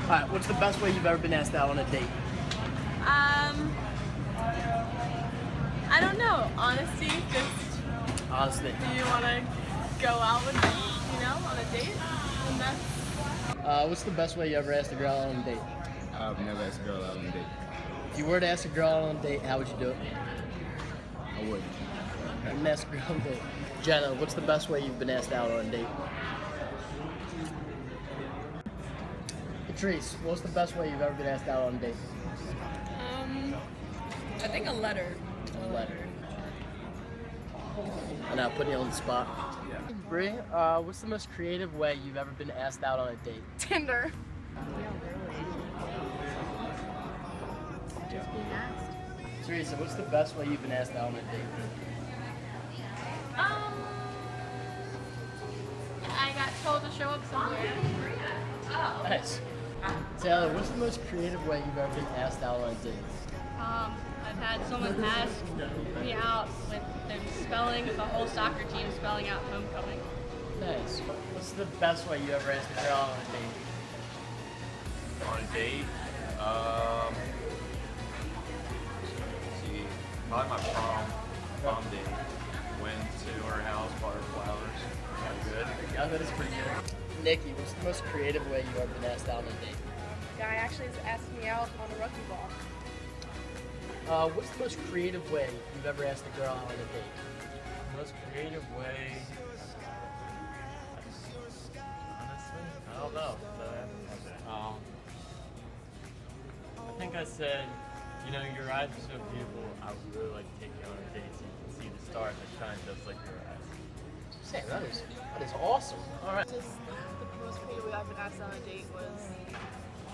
Alright, what's the best way you've ever been asked out on a date? I don't know. Honesty, just Honestly. do you want to go out with me, on a date? And that's What's the best way you ever asked a girl out on a date? I've never asked a girl out on a date. If you were to ask a girl out on a date, how would you do it? I wouldn't. You wouldn't ask a girl on a date. Jenna, what's the best way you've been asked out on a date? Patrice, what's the best way you've ever been asked out on a date? I think a letter. A letter. And I'll put you on the spot. Yeah. Bree, what's the most creative way you've ever been asked out on a date? Tinder. Just being asked. Teresa, what's the best way you've been asked out on a date? I got told to show up somewhere. Nice. Taylor, what's the most creative way you've ever been asked out on a date? I've had someone ask me out with them spelling the whole soccer team spelling out homecoming. Nice. What's the best way you ever asked a girl out on a date? On a date, let's see, probably my prom date. Went to her house, bought her flowers. Pretty good. Yeah, that is pretty good. Nikki, what's the most creative way you've ever been asked out on a date? Guy actually asked me out on a rugby ball. What's the most creative way you've ever asked a girl out on a date? Most creative way, honestly, I don't know. I think I said, your eyes are so beautiful. I would really like to take you on a date so you can see the stars that shine just like your eyes. Sam, that is awesome. All right. Just the most creative way I've been asked on a date was,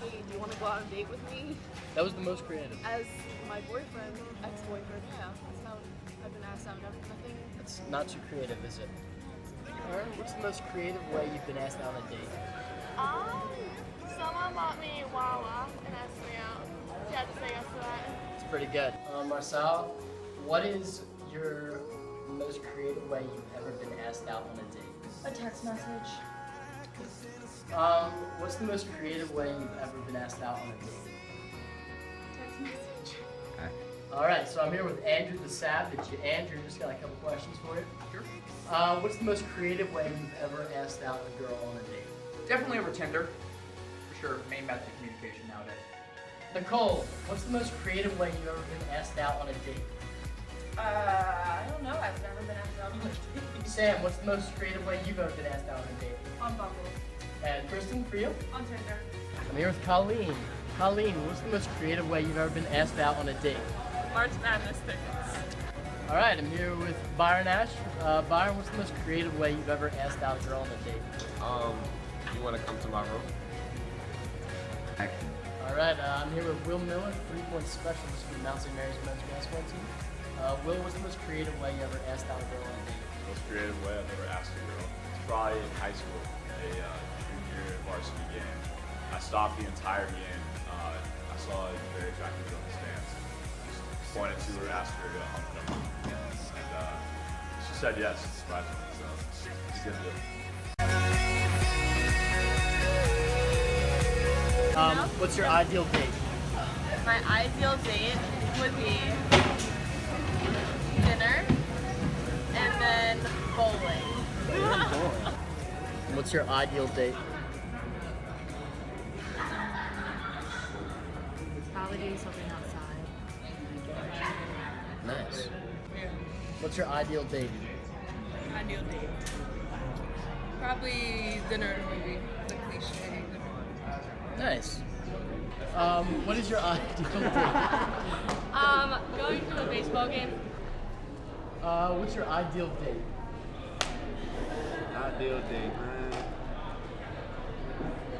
hey, do you want to go out on a date with me? That was the most creative. As my boyfriend, ex-boyfriend, yeah, that's how I've been asked out. Nothing. It's not too creative, is it? All right. What's the most creative way you've been asked out on a date? Someone bought me Wawa and asked me out. She had to say yes to that. It's pretty good. Marcel, what is your most creative way you've ever been asked out on a date? A text message. What's the most creative way you've ever been asked out on a date? Text message. All right, so I'm here with Andrew the Savage. Andrew, just got a couple questions for you. Sure. What's the most creative way you've ever asked out a girl on a date? Definitely over Tinder. For sure, main method of communication nowadays. Nicole, what's the most creative way you've ever been asked out on a date? I don't know. I've never been asked out on a date. Sam, what's the most creative way you've ever been asked out on a date? On Bumble. And Kristen, for you? On Tinder. I'm here with Colleen. Colleen, what's the most creative way you've ever been asked out on a date? March Madness tickets. All right, I'm here with Byron Ash. Byron, what's the most creative way you've ever asked out a girl on a date? You want to come to my room? All right, I'm here with Will Miller, 3-point specialist for the Mount St. Mary's men's basketball team. Will, what's the most creative way you ever asked out a girl on a date? Most creative way I've ever asked a girl. It's probably in high school, a junior varsity game. I stopped the entire game. I saw a very attractive girl in the stands. Just pointed to her, asked her to hump them. And she said yes, surprisingly. So it's a good deal. What's your ideal date? My ideal date would be dinner and then bowling. What's your ideal date? Probably doing something outside. Nice. What's your ideal date? Ideal date. Probably dinner, maybe. The cliche. Nice. What is your ideal date? Going to a baseball game. What's your ideal date? Ideal date, man.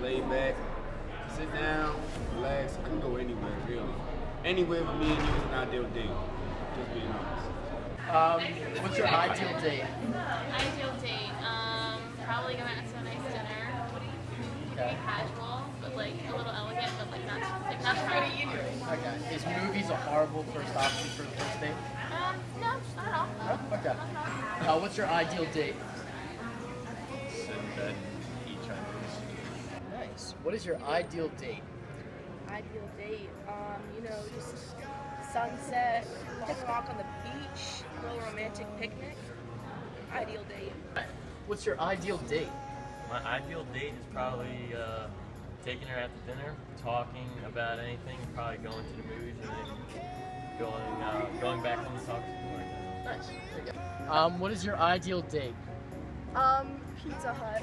Lay back, sit down, relax. I can go anywhere, really. Anywhere with me and you is an ideal date. Just being honest. What's your ideal date? Ideal date. Probably going out to a nice dinner. Pretty casual, but like a little elegant, but like not too pretty. Okay. Is movies a horrible first option for the first date? No, not at all. No? Okay. What's your ideal date? Sit in bed, eat Chinese. Nice. Nice. What is your ideal date? Ideal date, just sunset, take a walk on the beach, a little romantic picnic. Ideal date. What's your ideal date? My ideal date is probably taking her out to dinner, talking about anything, probably going to the movies, and then going back home to talk to people like that. Nice. There you go. What is your ideal date? Pizza Hut.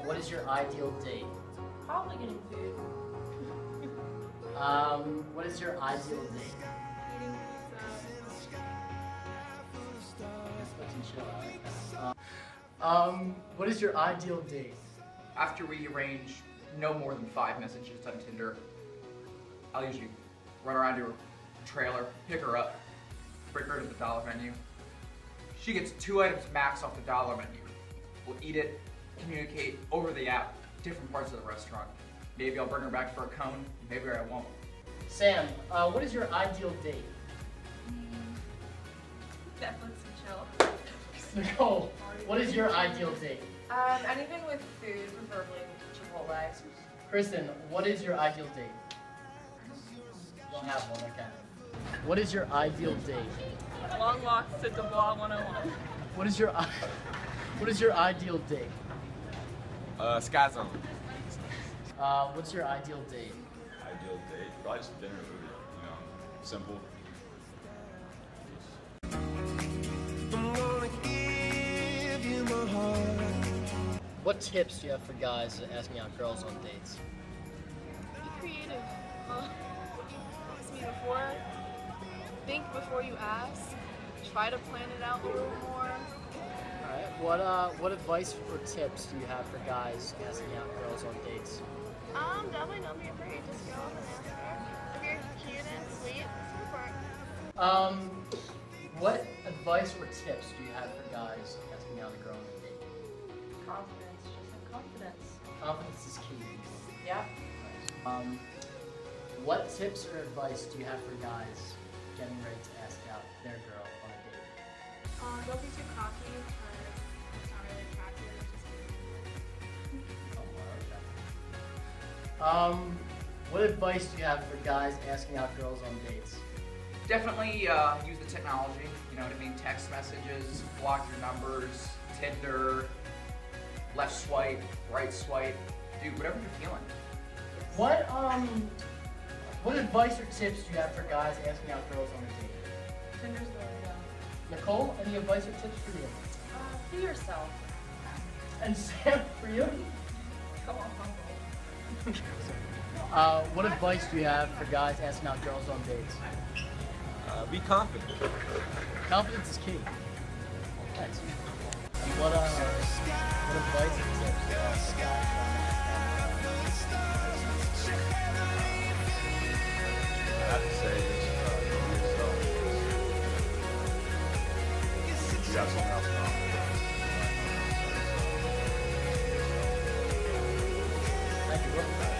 What is your ideal date? Probably getting food. What is your ideal date? Eating pizza. What is your ideal date? After we arrange no more than 5 messages on Tinder, I'll usually run around to her trailer, pick her up, bring her to the dollar menu. She gets 2 items max off the dollar menu. We'll eat it, communicate over the app, different parts of the restaurant. Maybe I'll bring her back for a cone, maybe I won't. Sam, what is your ideal date? Netflix and chill. Nicole, what is your ideal date? Anything with food, preferably Chipotle. Kristen, what is your ideal date? You don't have one, okay. What is your ideal date? Long walks to Dubois 101. What is your ideal date? Sky Zone. What's your ideal date? Ideal date, probably just dinner food, you know, simple. What tips do you have for guys asking out girls on dates? Be creative. Ask me before. Think before you ask. Try to plan it out a little more. Alright, what advice or tips do you have for guys asking out girls on dates? Definitely don't be afraid. Just go up and ask her. If you're cute and sweet, go for it. What advice or tips do you have for guys asking out a girl on a date? Confidence. Just have confidence. Confidence is key. Yeah. What tips or advice do you have for guys getting ready to ask out their girl on a date? Don't be too cocky because it's not really attractive. What advice do you have for guys asking out girls on dates? Definitely use the technology, you know what I mean? Text messages, block your numbers, Tinder, left swipe, right swipe, dude, whatever you're feeling. What advice or tips do you have for guys asking out girls on a date? Tinder's the way to go. Nicole, any advice or tips for you? Be yourself. And Sam, for you? Come on, humble. What advice do you have for guys asking out girls on dates? Be confident. Confidence is key. Thanks. And what advice or tips do you have for guys I have to say just be yourself. You got something else wrong. Thank you.